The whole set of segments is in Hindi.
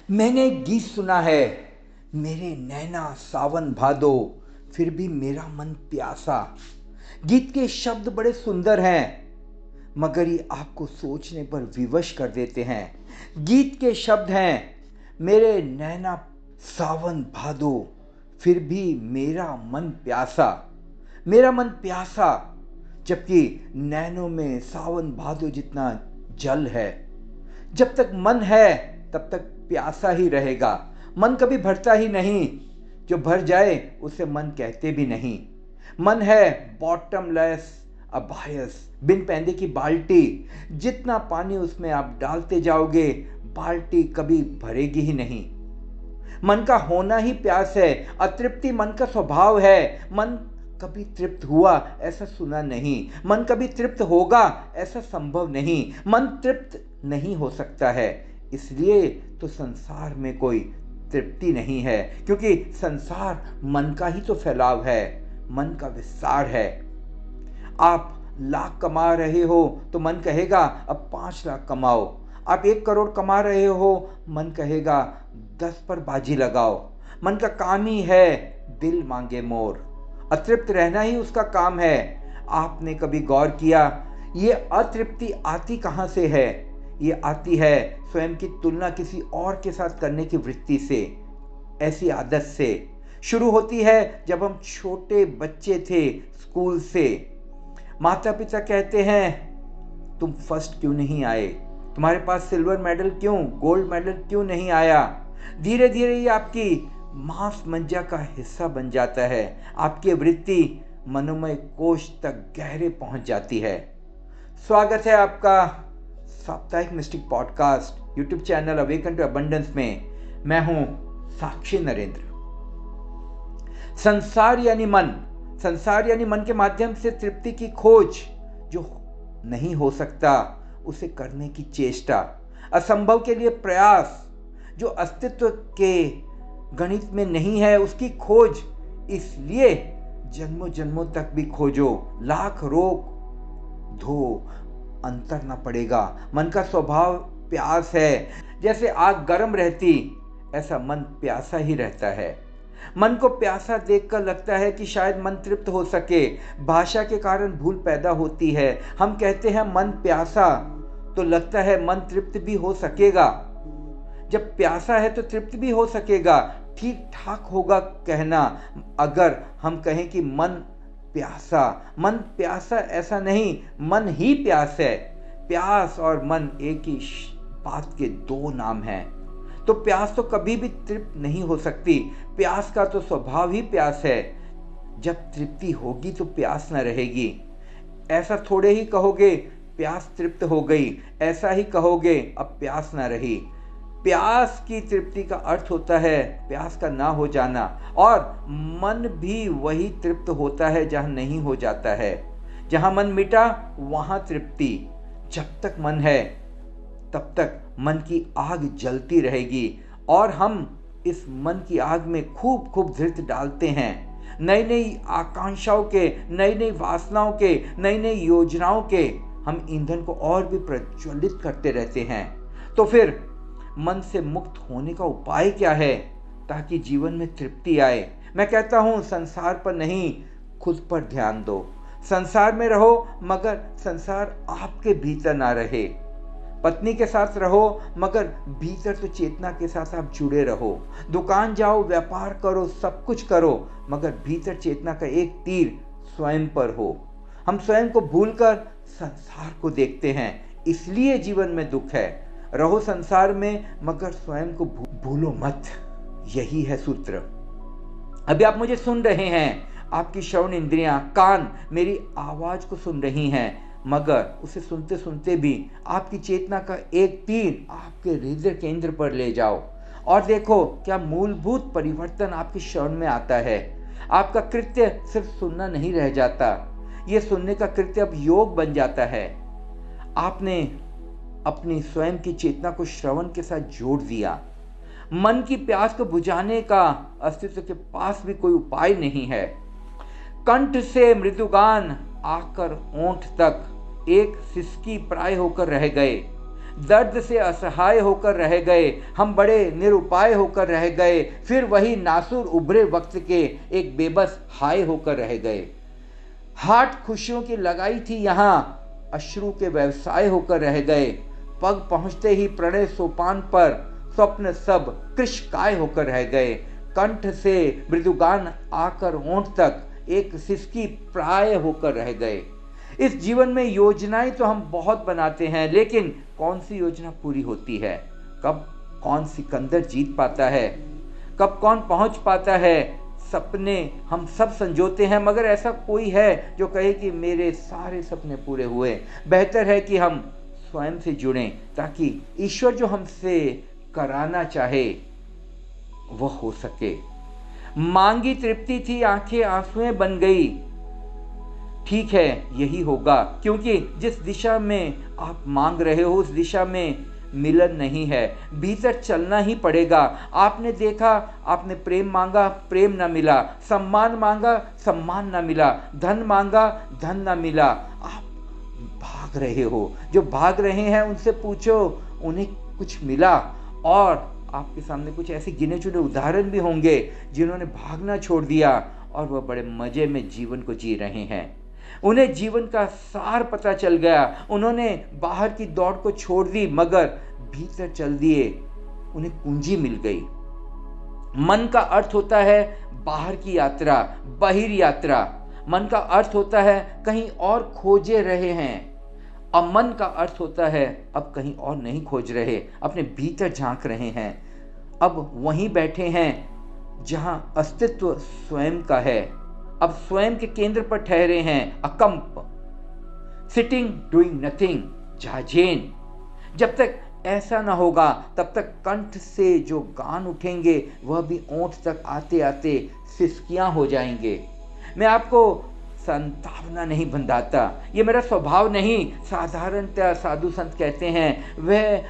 मैंने एक गीत सुना है, मेरे नैना सावन भादो, फिर भी मेरा मन प्यासा। गीत के शब्द बड़े सुंदर हैं, मगर ये आपको सोचने पर विवश कर देते हैं। गीत के शब्द हैं, मेरे नैना सावन भादो, फिर भी मेरा मन प्यासा। मेरा मन प्यासा, जबकि नैनों में सावन भादो जितना जल है। जब तक मन है तब तक प्यासा ही रहेगा। मन कभी भरता ही नहीं। जो भर जाए उसे मन कहते भी नहीं। मन है बॉटमलेस अबायस, बिन पैंदे की बाल्टी। जितना पानी उसमें आप डालते जाओगे, बाल्टी कभी भरेगी ही नहीं। मन का होना ही प्यास है। अतृप्ति मन का स्वभाव है। मन कभी तृप्त हुआ ऐसा सुना नहीं। मन कभी तृप्त होगा ऐसा संभव नहीं। मन तृप्त नहीं हो सकता है, इसलिए तो संसार में कोई तृप्ति नहीं है, क्योंकि संसार मन का ही तो फैलाव है, मन का विस्तार है। आप लाख कमा रहे हो तो मन कहेगा अब 5 लाख कमाओ। आप 1 करोड़ कमा रहे हो, मन कहेगा 10 पर बाजी लगाओ। मन का काम ही है दिल मांगे मोर। अतृप्त रहना ही उसका काम है। आपने कभी गौर किया ये अतृप्ति आती कहाँ से है? ये आती है स्वयं की तुलना किसी और के साथ करने की वृत्ति से। ऐसी आदत से शुरू होती है जब हम छोटे बच्चे थे, स्कूल से। माता पिता कहते हैं तुम फर्स्ट क्यों नहीं आए, तुम्हारे पास सिल्वर मेडल क्यों, गोल्ड मेडल क्यों नहीं आया। धीरे धीरे ये आपकी मांस मज्जा का हिस्सा बन जाता है। आपकी वृत्ति मनोमय कोश तक गहरे पहुंच जाती है। स्वागत है आपका साप्ताहिक mystic podcast YouTube channel awaken to abundance में। मैं हूं साक्षी नरेंद्र। संसार यानी मन, संसार यानी मन के माध्यम से तृप्ति की खोज। जो नहीं हो सकता उसे करने की चेष्टा, असंभव के लिए प्रयास, जो अस्तित्व के गणित में नहीं है उसकी खोज। इसलिए जन्मों जन्मों तक भी खोजो, लाख रोक धो, अंतर ना पड़ेगा। मन का स्वभाव प्यास है। जैसे आग गर्म रहती, ऐसा मन प्यासा ही रहता है। मन को प्यासा देखकर लगता है कि शायद मन तृप्त हो सके। भाषा के कारण भूल पैदा होती है। हम कहते हैं मन प्यासा, तो लगता है मन तृप्त भी हो सकेगा। जब प्यासा है तो तृप्त भी हो सकेगा। ठीक ठाक होगा कहना अगर हम कहें कि मन प्यासा। मन प्यासा ऐसा नहीं, मन ही प्यास है। प्यास और मन एक ही बात के दो नाम हैं। तो प्यास तो कभी भी तृप्त नहीं हो सकती। प्यास का तो स्वभाव ही प्यास है। जब तृप्ति होगी तो प्यास न रहेगी। ऐसा थोड़े ही कहोगे प्यास तृप्त हो गई, ऐसा ही कहोगे अब प्यास न रही। प्यास की तृप्ति का अर्थ होता है प्यास का ना हो जाना, और मन भी वही तृप्त होता है जहां नहीं हो जाता है। जहां मन मिटा वहां तृप्ति। जब तक मन है तब तक मन की आग जलती रहेगी, और हम इस मन की आग में खूब खूब धृत डालते हैं। नई नई आकांक्षाओं के, नई नई वासनाओं के, नई नई योजनाओं के हम ईंधन को और भी प्रज्वलित करते रहते हैं। तो फिर मन से मुक्त होने का उपाय क्या है ताकि जीवन में तृप्ति आए? मैं कहता हूं संसार पर नहीं, खुद पर ध्यान दो। संसार में रहो मगर संसार आपके भीतर ना रहे। पत्नी के साथ रहो मगर भीतर तो चेतना के साथ आप जुड़े रहो। दुकान जाओ, व्यापार करो, सब कुछ करो, मगर भीतर चेतना का एक तीर स्वयं पर हो। हम स्वयं को भूलकर संसार को देखते हैं, इसलिए जीवन में दुख है। रहो संसार में मगर स्वयं को भूलो मत। यही है सूत्र। अभी आप मुझे सुन रहे हैं, आपकी श्रवण इंद्रियां, कान मेरी आवाज को सुन रही हैं, मगर उसे सुनते सुनते भी आपकी चेतना का एक तीर आपके हृदय केंद्र पर ले जाओ और देखो क्या मूलभूत परिवर्तन आपके श्रवण में आता है। आपका कृत्य सिर्फ सुनना नहीं रह जाता, यह सुनने का कृत्य अब योग बन जाता है। आपने अपनी स्वयं की चेतना को श्रवण के साथ जोड़ दिया। मन की प्यास को बुझाने का अस्तित्व के पास भी कोई उपाय नहीं है। कंठ से मृदुगान आकर ओंठ तक एक सिसकी प्राय होकर रह गए। दर्द से असहाय होकर रह गए, हम बड़े निरुपाय होकर रह गए, फिर वही नासुर उभरे वक्त के एक बेबस हाय होकर रह गए। हाट खुशियों की लगाई थी यहाँ, अश्रु के व्यवसाय होकर रह गए। पग पहुंचते ही प्रणय सोपान पर स्वप्न सब कृशकाय होकर रह गए। कंठ से मृदुगान आकर होंठ तक एक सिसकी प्राय होकर रह गए। इस जीवन में योजनाएं तो हम बहुत बनाते हैं, लेकिन कौन सी योजना पूरी होती है? कब कौन सिकंदर जीत पाता है? कब कौन पहुंच पाता है? सपने हम सब संजोते हैं, मगर ऐसा कोई है जो कहे कि मेरे सारे सपने पूरे हुए? बेहतर है कि हम स्वयं से जुड़ें, ताकि ईश्वर जो हमसे कराना चाहे वह हो सके। मांगी तृप्ति थी, आंखें आंसुएं बन गई। ठीक है, यही होगा, क्योंकि जिस दिशा में आप मांग रहे हो उस दिशा में मिलन नहीं है। भीतर चलना ही पड़ेगा। आपने देखा, आपने प्रेम मांगा, प्रेम ना मिला। सम्मान मांगा, सम्मान ना मिला। धन मांगा, धन ना मिला। आप भाग रहे हो। जो भाग रहे हैं उनसे पूछो, उन्हें कुछ मिला? और आपके सामने कुछ ऐसे गिने चुने उदाहरण भी होंगे जिन्होंने भागना छोड़ दिया और वह बड़े मजे में जीवन को जी रहे हैं। उन्हें जीवन का सार पता चल गया। उन्होंने बाहर की दौड़ को छोड़ दी, मगर भीतर चल दिए, उन्हें कुंजी मिल गई। मन का अर्थ होता है बाहर की यात्रा, बहिर यात्रा। मन का अर्थ होता है कहीं और खोजे रहे हैं। अब मन का अर्थ होता है अब कहीं और नहीं खोज रहे, अपने भीतर झांक रहे हैं। अब वहीं बैठे हैं जहां अस्तित्व स्वयं का है। अब स्वयं के केंद्र पर ठहरे हैं, अकंप, सिटिंग डूइंग नथिंग, झाझेन। जब तक ऐसा ना होगा तब तक कंठ से जो गान उठेंगे वह भी ओंठ तक आते आते सिसकियां हो जाएंगे। मैं आपको संतावना नहीं बंधाता, ये मेरा स्वभाव नहीं। साधारणतः साधु संत कहते हैं, वह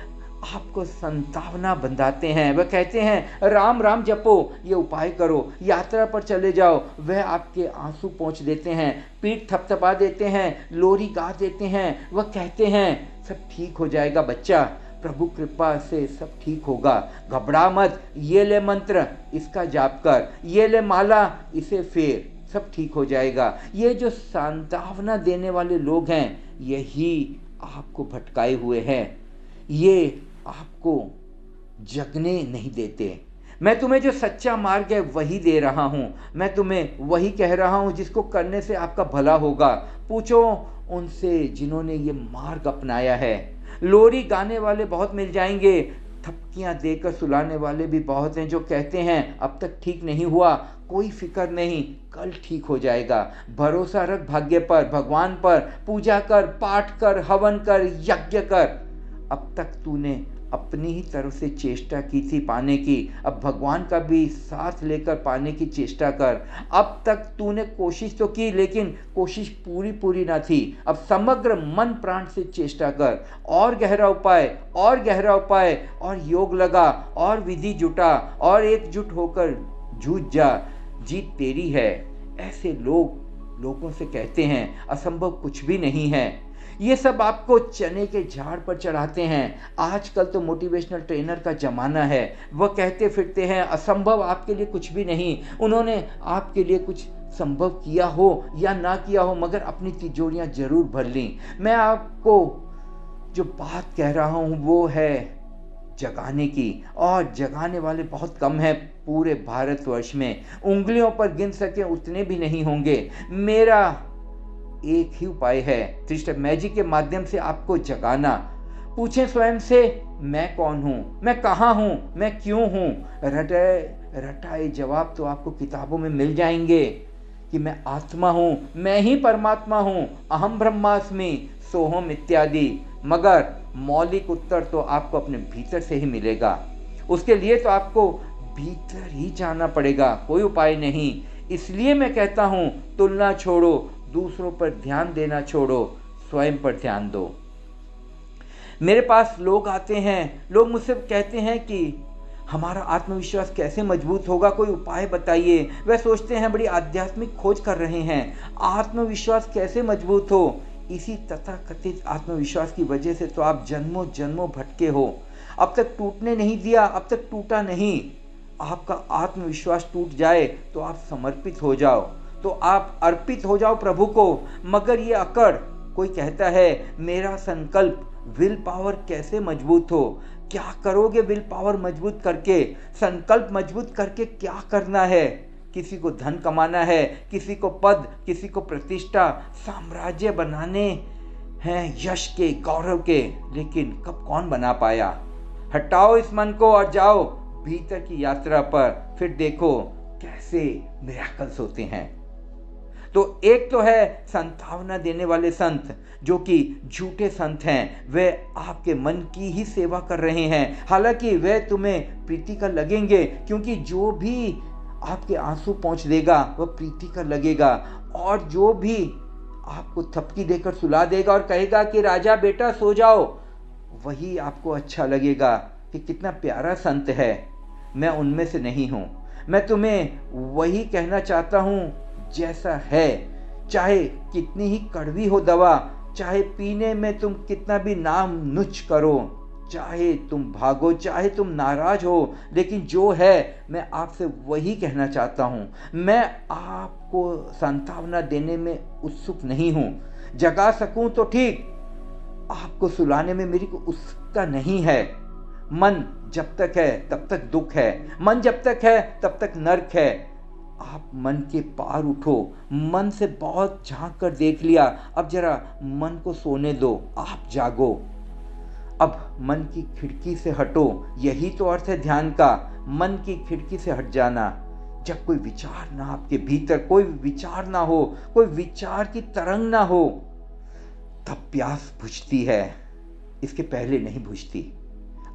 आपको संतावना बंधाते हैं। वह कहते हैं राम राम जपो, ये उपाय करो, यात्रा पर चले जाओ। वह आपके आंसू पोंछ देते हैं, पीठ थपथपा देते हैं, लोरी गा देते हैं। वह कहते हैं सब ठीक हो जाएगा बच्चा, प्रभु कृपा से सब ठीक होगा, घबरा मत, ये ले मंत्र, इसका जाप कर, ये ले माला, इसे फेर, सब ठीक हो जाएगा। ये जो सांत्वना देने वाले लोग हैं, यही आपको भटकाए हुए हैं। ये आपको जगने नहीं देते। मैं तुम्हें जो सच्चा मार्ग है वही दे रहा हूँ। मैं तुम्हें वही कह रहा हूँ जिसको करने से आपका भला होगा। पूछो उनसे जिन्होंने ये मार्ग अपनाया है। लोरी गाने वाले बहुत मिल जाएंगे, थपकियां देकर सुलाने वाले भी बहुत हैं जो कहते हैं अब तक ठीक नहीं हुआ, कोई फिक्र नहीं, कल ठीक हो जाएगा। भरोसा रख भाग्य पर, भगवान पर, पूजा कर, पाठ कर, हवन कर, यज्ञ कर। अब तक तूने अपनी ही तरफ से चेष्टा की थी पाने की, अब भगवान का भी साथ लेकर पाने की चेष्टा कर। अब तक तूने कोशिश तो की, लेकिन कोशिश पूरी ना थी। अब समग्र मन प्राण से चेष्टा कर, और गहरा उपाय, और गहरा उपाय, और योग लगा, और विधि जुटा, और एकजुट होकर जूझ जा, जीत तेरी है। ऐसे लोगों से कहते हैं असंभव कुछ भी नहीं है। ये सब आपको चने के झाड़ पर चढ़ाते हैं। आजकल तो मोटिवेशनल ट्रेनर का ज़माना है। वह कहते फिरते हैं असंभव आपके लिए कुछ भी नहीं। उन्होंने आपके लिए कुछ संभव किया हो या ना किया हो, मगर अपनी तिजोरियां जरूर भर ली। मैं आपको जो बात कह रहा हूँ वो है जगाने की, और जगाने वाले बहुत कम हैं पूरे भारतवर्ष में। उंगलियों पर गिन सके उतने भी नहीं होंगे। मेरा एक ही उपाय है, थ्री स्टेप मैजिक के माध्यम से आपको जगाना। पूछें स्वयं से, मैं कौन हूँ, मैं कहाँ हूँ, मैं क्यों हूँ। रटाए जवाब तो आपको किताबों में मिल जाएंगे कि मैं आत्मा हूँ, मैं ही परमात्मा हूँ, अहम ब्रह्मास्मि, सोहम इत्यादि। मगर मौलिक उत्तर तो आपको अपने भीतर से ही मिलेगा। उसके लिए तो आपको भीतर ही जाना पड़ेगा, कोई उपाय नहीं। इसलिए मैं कहता हूँ तुलना छोड़ो, दूसरों पर ध्यान देना छोड़ो, स्वयं पर ध्यान दो। मेरे पास लोग आते हैं, लोग मुझसे कहते हैं कि हमारा आत्मविश्वास कैसे मजबूत होगा, कोई उपाय बताइए। वह सोचते हैं बड़ी आध्यात्मिक खोज कर रहे हैं, आत्मविश्वास कैसे मजबूत हो। इसी तथाकथित आत्मविश्वास की वजह से तो आप जन्मों जन्मों भटके हो। अब तक टूटने नहीं दिया, अब तक टूटा नहीं। आपका आत्मविश्वास टूट जाए तो आप समर्पित हो जाओ, तो आप अर्पित हो जाओ प्रभु को। मगर ये अकड़, कोई कहता है मेरा संकल्प, विल पावर कैसे मजबूत हो? क्या करोगे विल पावर मजबूत करके? संकल्प मजबूत करके क्या करना है? किसी को धन कमाना है, किसी को पद, किसी को प्रतिष्ठा, साम्राज्य बनाने हैं, यश के, गौरव के। लेकिन कब कौन बना पाया? हटाओ इस मन को और जाओ भीतर की यात्रा पर, फिर देखो कैसे मिरेकल्स होते हैं। तो एक तो है संभावना देने वाले संत, जो कि झूठे संत हैं। वे आपके मन की ही सेवा कर रहे हैं, हालांकि वे तुम्हें प्रीति का लगेंगे, क्योंकि जो भी आपके आंसू पहुंच देगा वह प्रीति का लगेगा। और जो भी आपको थपकी देकर सुला देगा और कहेगा कि राजा बेटा सो जाओ, वही आपको अच्छा लगेगा कि कितना प्यारा संत है। मैं उनमें से नहीं हूँ। मैं तुम्हें वही कहना चाहता हूँ जैसा है, चाहे कितनी ही कड़वी हो दवा, चाहे पीने में तुम कितना भी नाम नुच करो, चाहे तुम भागो, चाहे तुम नाराज हो, लेकिन जो है मैं आपसे वही कहना चाहता हूँ। मैं आपको सांत्वना देने में उत्सुक नहीं हूँ। जगा सकूँ तो ठीक, आपको सुलाने में मेरी कोई उत्सुकता नहीं है। मन जब तक है तब तक दुख है, मन जब तक है तब तक नर्क है। आप मन के पार उठो। मन से बहुत झांक कर देख लिया, अब जरा मन को सोने दो, आप जागो। अब मन की खिड़की से हटो, यही तो अर्थ है ध्यान का, मन की खिड़की से हट जाना। जब कोई विचार ना आपके भीतर, कोई विचार ना हो, कोई विचार की तरंग ना हो, तब प्यास बुझती है, इसके पहले नहीं बुझती।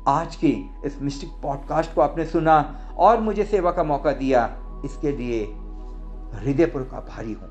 आज के इस मिस्टिक पॉडकास्ट को आपने सुना और मुझे सेवा का मौका दिया, इसके लिए हृदयपूर्वक आभारी हूँ।